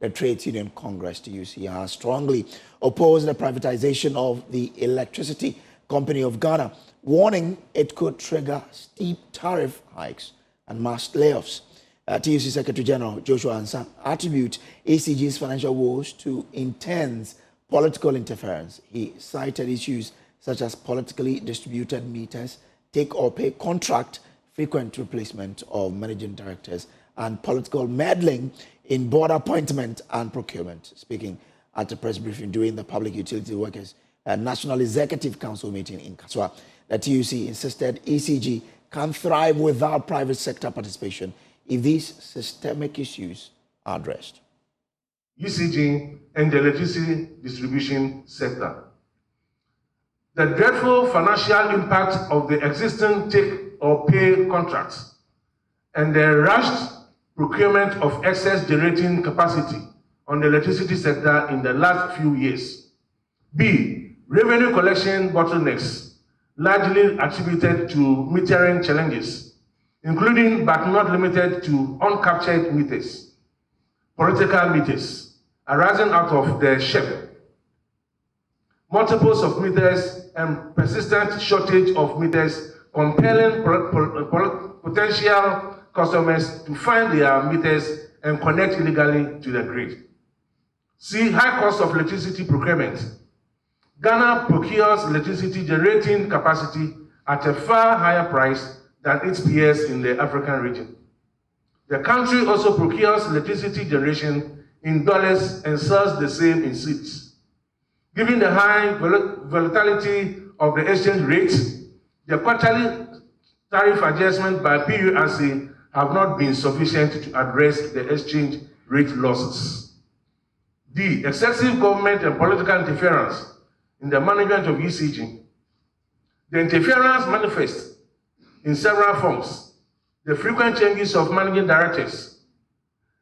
the Trades Union Congress, TUC, has strongly opposed the privatization of the Electricity Company of Ghana, warning it could trigger steep tariff hikes and mass layoffs. TUC Secretary General Joshua Ansah attributes ECG's financial woes to intense political interference. He cited issues such as politically distributed meters, take-or-pay contract, frequent replacement of managing directors, and political meddling in board appointment and procurement. Speaking at a press briefing during the Public Utility Workers National Executive Council meeting in Kaswa, the TUC insisted ECG can thrive without private sector participation if these systemic issues are addressed. ECG and the electricity distribution sector. The dreadful financial impact of the existing take-or-pay contracts and the rushed procurement of excess generating capacity on the electricity sector in the last few years. B. Revenue collection bottlenecks, largely attributed to metering challenges, including but not limited to uncaptured meters, political meters, arising out of the SHEP, multiples of meters, and persistent shortage of meters, compelling potential customers to find their meters and connect illegally to the grid. C. High cost of electricity procurement. Ghana procures electricity generating capacity at a far higher price than its peers in the African region. The country also procures electricity generation in dollars and sells the same in cites. Given the high volatility of the exchange rate, the quarterly tariff adjustment by PUWU have not been sufficient to address the exchange rate losses. D. Excessive government and political interference in the management of ECG. The interference manifests in several forms. The frequent changes of managing directors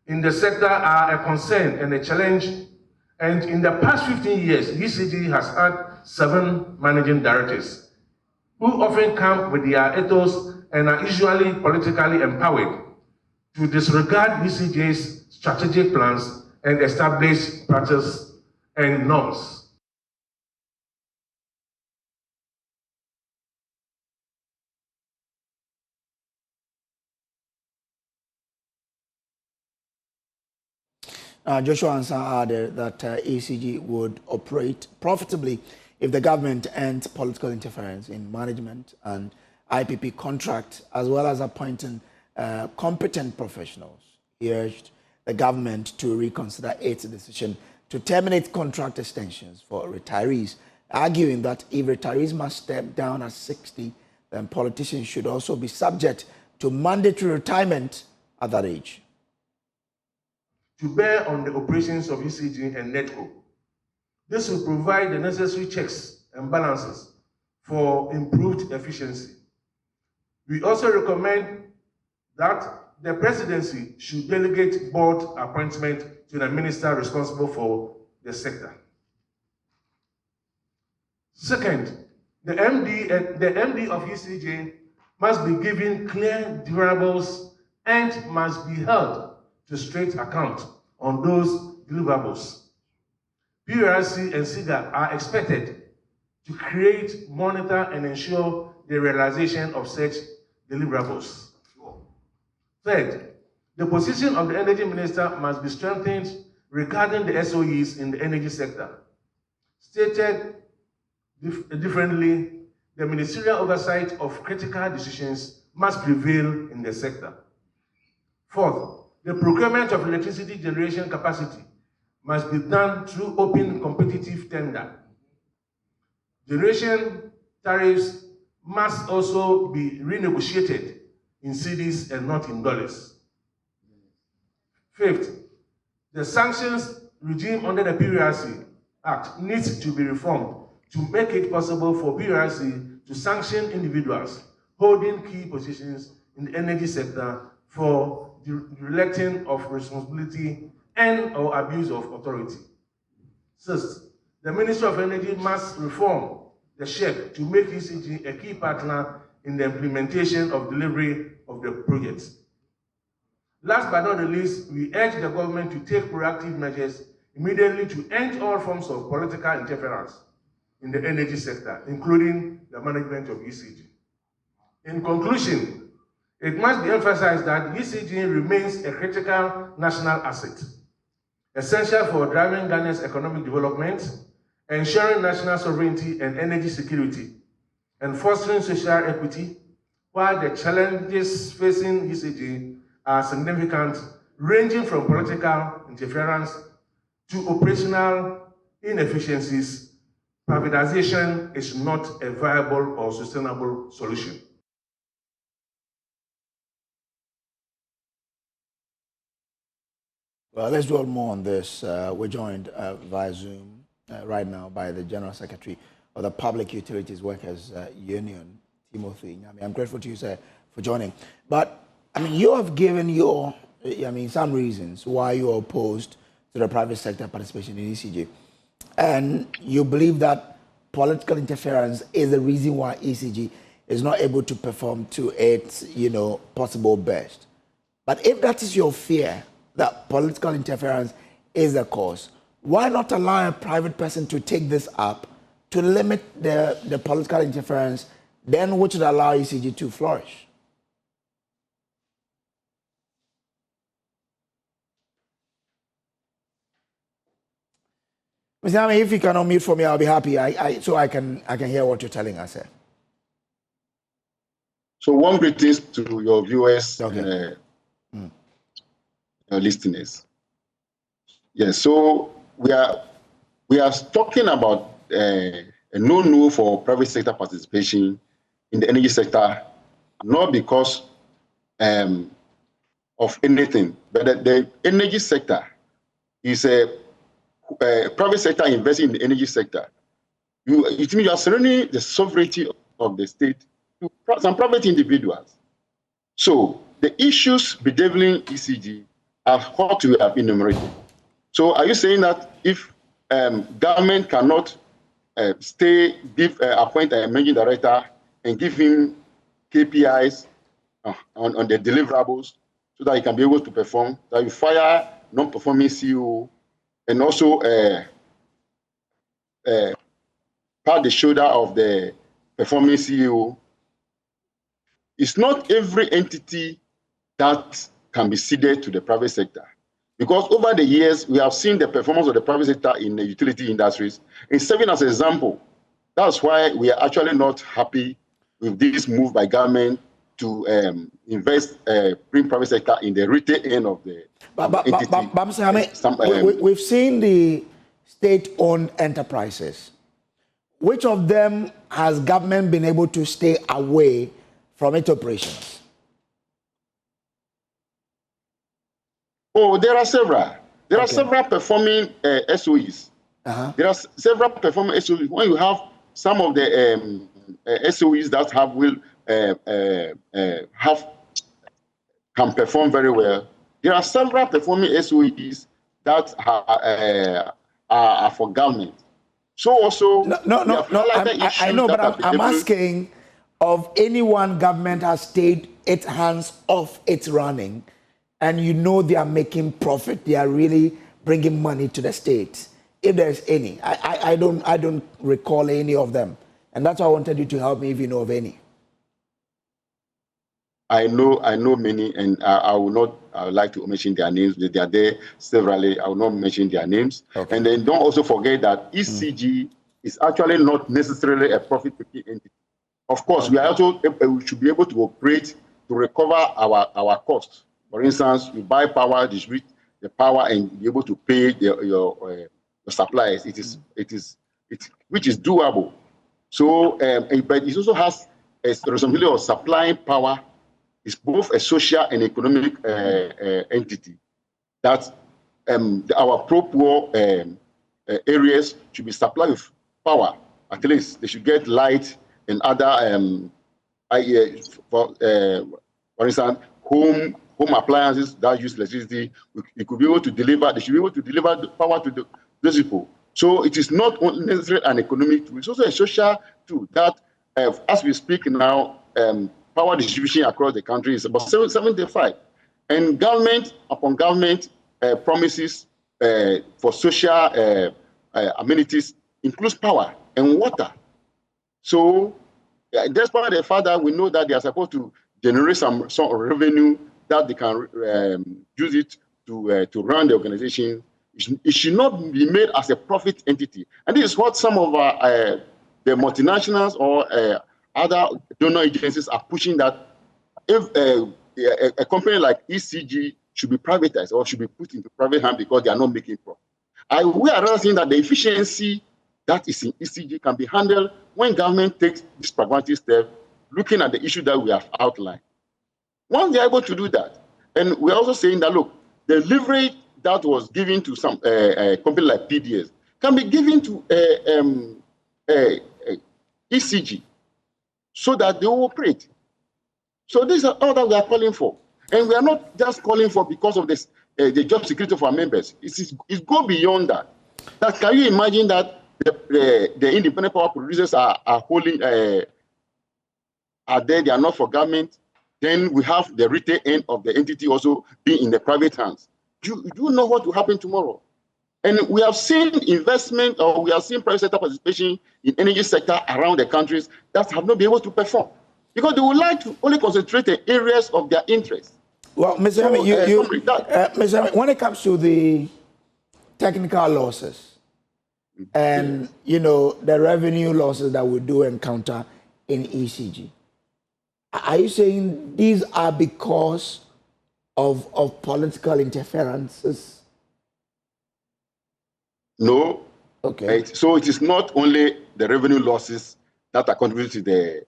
in the sector are a concern and a challenge, and in the past 15 years, ECG has had 7 managing directors who often come with their ethos and are usually politically empowered to disregard ECG's strategic plans and establish practice and norms. Joshua Ansah added that ECG would operate profitably if the government ends political interference in management and IPP contracts, as well as appointing competent professionals. He urged the government to reconsider its decision to terminate contract extensions for retirees, arguing that if retirees must step down at 60, then politicians should also be subject to mandatory retirement at that age. To bear on the operations of ECG and NETCO. This will provide the necessary checks and balances for improved efficiency. We also recommend that the presidency should delegate board appointment to the minister responsible for the sector. Second, the MD of ECG must be given clear deliverables and must be held to straight account on those deliverables. PUWU and SIGA are expected to create, monitor, and ensure the realization of such deliverables. Third, the position of the Energy Minister must be strengthened regarding the SOEs in the energy sector. Stated differently, the ministerial oversight of critical decisions must prevail in the sector. Fourth, the procurement of electricity generation capacity must be done through open competitive tender. Generation tariffs must also be renegotiated in cedis and not in dollars. Fifth, the sanctions regime under the PUWU Act needs to be reformed to make it possible for PUWU to sanction individuals holding key positions in the energy sector for neglecting of responsibility and or abuse of authority. Sixth, the Ministry of Energy must reform the SHEP to make ECG a key partner in the implementation of delivery of the projects. Last but not the least, we urge the government to take proactive measures immediately to end all forms of political interference in the energy sector, including the management of ECG. In conclusion, it must be emphasized that ECG remains a critical national asset, essential for driving Ghana's economic development, ensuring national sovereignty and energy security, and fostering social equity, while the challenges facing ECG are significant, ranging from political interference to operational inefficiencies. Privatization is not a viable or sustainable solution. Well, let's dwell more on this. We're joined via Zoom right now by the General Secretary of the Public Utilities Workers Union, Timothy. I'm grateful to you, sir, for joining. But, you have given your, some reasons why you are opposed to the private sector participation in ECG. And you believe that political interference is the reason why ECG is not able to perform to its, possible best. But if that is your fear, that political interference is the cause, why not allow a private person to take this up to limit the political interference, then which would allow ECG to flourish? Mr. Ami, if you can unmute for me, I'll be happy. So I can hear what you're telling us here. So one greetings to your viewers okay. and your listeners. Yes, so we are talking about a no for private sector participation in the energy sector, not because of anything, but the energy sector is a private sector investing in the energy sector. It means you are surrendering the sovereignty of the state to some private individuals. So the issues bedeviling ECG are what we have enumerated. So are you saying that if government cannot appoint a managing director and give him KPIs on the deliverables so that he can be able to perform, that you fire non-performing CEO and also pat the shoulder of the performing CEO? It's not every entity that can be ceded to the private sector. Because over the years, we have seen the performance of the private sector in the utility industries. In serving as an example, that's why we are actually not happy with this move by government to bring private sector in the retail end of the entity. We've seen the state-owned enterprises. Which of them has government been able to stay away from its operations? Oh, there are several. There are several performing SOEs. There are several performing SOEs. When you have some of the SOEs that can perform very well, there are several performing SOEs that are for government. So also, I know, but I'm asking of anyone government has stayed its hands off its running, and they are making profit, they are really bringing money to the state. If there's any, I don't recall any of them, and that's why I wanted you to help me if you know of any. I know many, and I would like to mention their names. They are there severally. I will not mention their names. Okay. And then don't also forget that ECG is actually not necessarily a profit-making entity. Of course, we should be able to operate to recover our costs. For instance, you buy power, distribute the power, and be able to pay your suppliers. Which is doable. So, but it also has a responsibility of supplying power. It's both a social and economic entity that our pro-poor areas should be supplied with power. At least they should get light and other, for instance, home appliances that use electricity. We could be able to deliver. They should be able to deliver the power to those people. So it is not necessarily an economic tool. It's also a social tool that, as we speak now, power distribution across the country is about 75. And government upon government promises for social amenities includes power and water. So despite the fact that we know that they are supposed to generate some revenue that they can use it to run the organization, it should not be made as a profit entity. And this is what some of the multinationals or other donor agencies are pushing, that if a company like ECG should be privatized or should be put into private hands because they are not making profit. We are rather saying that the efficiency that is in ECG can be handled when government takes this pragmatic step, looking at the issue that we have outlined. Once they are able to do that, and we're also saying that, look, the leverage that was given to some company like PDS can be given to ECG so that they will operate. So this is all that we are calling for. And we are not just calling for because of this, the job security of our members. It goes beyond that. Can you imagine that the independent power producers are holding, are there, they are not for government? Then we have the retail end of the entity also being in the private hands. Do you know what will happen tomorrow? And we have seen investment, or we have seen private sector participation in energy sector around the countries that have not been able to perform because they would like to only concentrate in areas of their interest. Well, Mr. Hemi, when it comes to the technical losses and the revenue losses that we do encounter in ECG, are you saying these are because of political interferences? No. Okay. Right. So it is not only the revenue losses that are contributing to the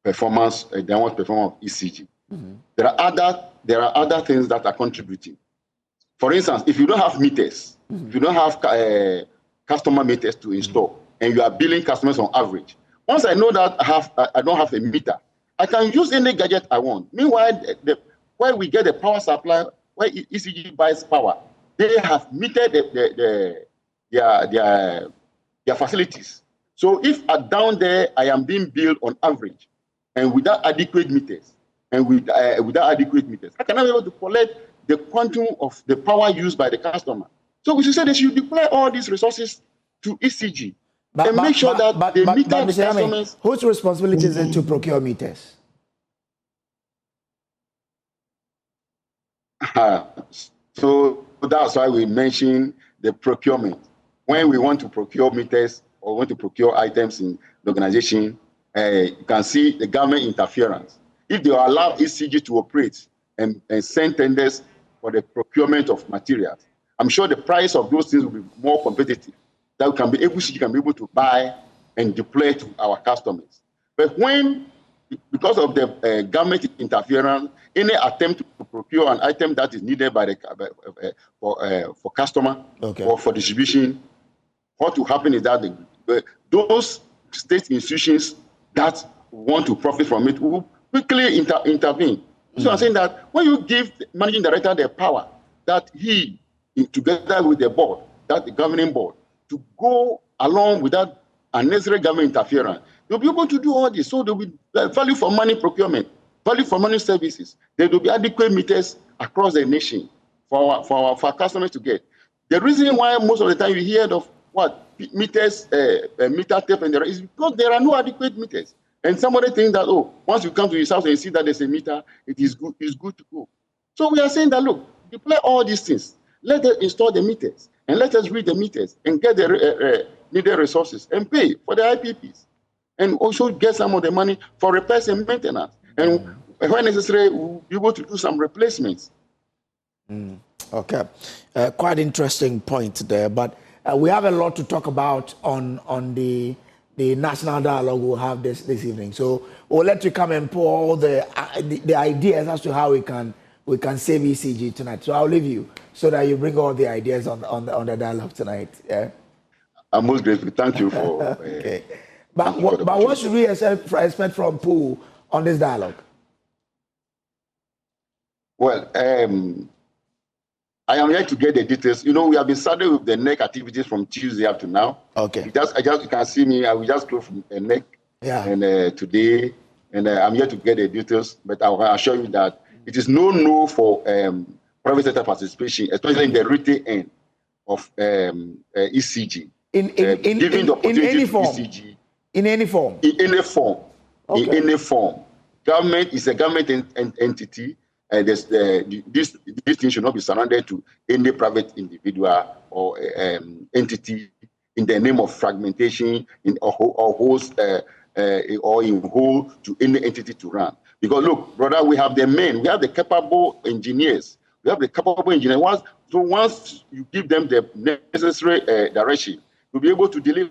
performance, downward performance of ECG. Mm-hmm. There are other things that are contributing. For instance, if you don't have meters, mm-hmm. if you don't have customer meters to install, mm-hmm. and you are billing customers on average, once I know that I don't have a meter, I can use any gadget I want. Meanwhile, where we get the power supply, where ECG buys power, they have metered their facilities. So if down there I am being billed on average and without adequate meters, without adequate meters, I cannot be able to collect the quantum of the power used by the customer. So we should say they should deploy all these resources to ECG and make sure that they meter the customers. Whose responsibility is it to procure meters? So that's why we mention the procurement. When we want to procure meters or want to procure items in the organization, you can see the government interference. If they allow ECG to operate and send tenders for the procurement of materials, I'm sure the price of those things will be more competitive. That ECG can be able to buy and deploy to our customers. But when, because of the government interference, any attempt to procure an item that is needed by for customer, okay, or for distribution, what will happen is that those state institutions that want to profit from it will quickly intervene. Mm-hmm. So I'm saying that when you give the managing director the power that he, together with the board, that the governing board, to go along without unnecessary government interference, they'll be able to do all this. So there will be value for money procurement, value for money services. There will be adequate meters across the nation for our customers to get. The reason why most of the time you hear of meters, meter tape, and there is because there are no adequate meters. And somebody thinks that, once you come to his house and you see that there's a meter, it's good to go. So we are saying that, look, deploy all these things. Let us install the meters, and let us read the meters and get the needed resources and pay for the IPPs. And also get some of the money for repairs and maintenance. And when necessary, we'll be able to do some replacements. Okay. Quite interesting point there. But we have a lot to talk about on the national dialogue we'll have this evening. So we'll let you come and pour all the ideas as to how we can save ECG tonight. So I'll leave you so that you bring all the ideas on the dialogue tonight. Yeah. I'm most grateful. Thank you for. Okay. But what should we expect from PUWU on this dialogue? Well, I am here to get the details. We have been starting with the NEC activities from Tuesday up to now. Okay. You can see me. I will just close from NEC. Yeah. And today, and I'm here to get the details. But I will assure you that It is no for private sector participation, especially in the retail end of ECG. In any form. ECG, in any form. In any form. Okay. In any form. Government is a government entity. This thing should not be surrendered to any private individual or entity in the name of fragmentation or in whole to any entity to run. Because look, brother, we have the men, we have the capable engineers, Once you give them the necessary direction to be able to deliver,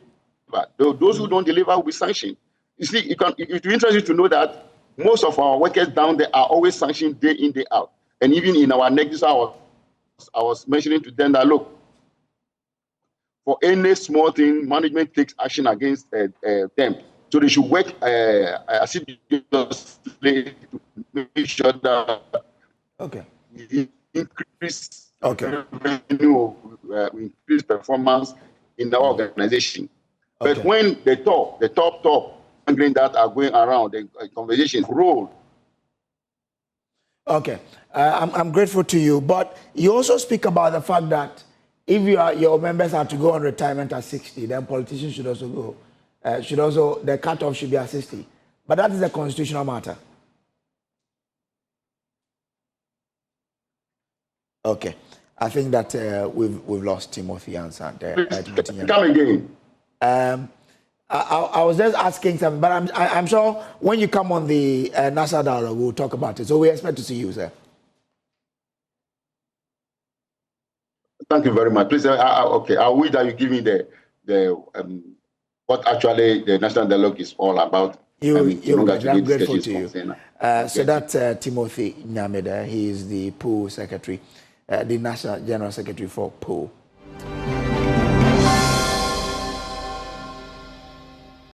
those who don't deliver will be sanctioned. You see, it will interest you to know that most of our workers down there are always sanctioned day in, day out. And even in our next hour, I was mentioning to them that, look, for any small thing, management takes action against them. So they should work assiduously to make sure that we increase revenue, increase performance in our organization. Okay. But when the top that are going around, the conversation roll. Okay, I'm grateful to you, but you also speak about the fact that if your members are to go on retirement at 60, then politicians should also go. The cutoff should be at 60. But that is a constitutional matter. Okay, I think that we've lost Timothy answer there. Come again. I was just asking something, but I'm sure when you come on the NASA dialogue, we'll talk about it. So we expect to see you, sir. Thank you very much. Please, okay, I wish that you give me the what actually the National Dialogue is all about. I'm grateful to you. So that's Timothy Nyameda. He is the PUWU Secretary, the National General Secretary for PUWU.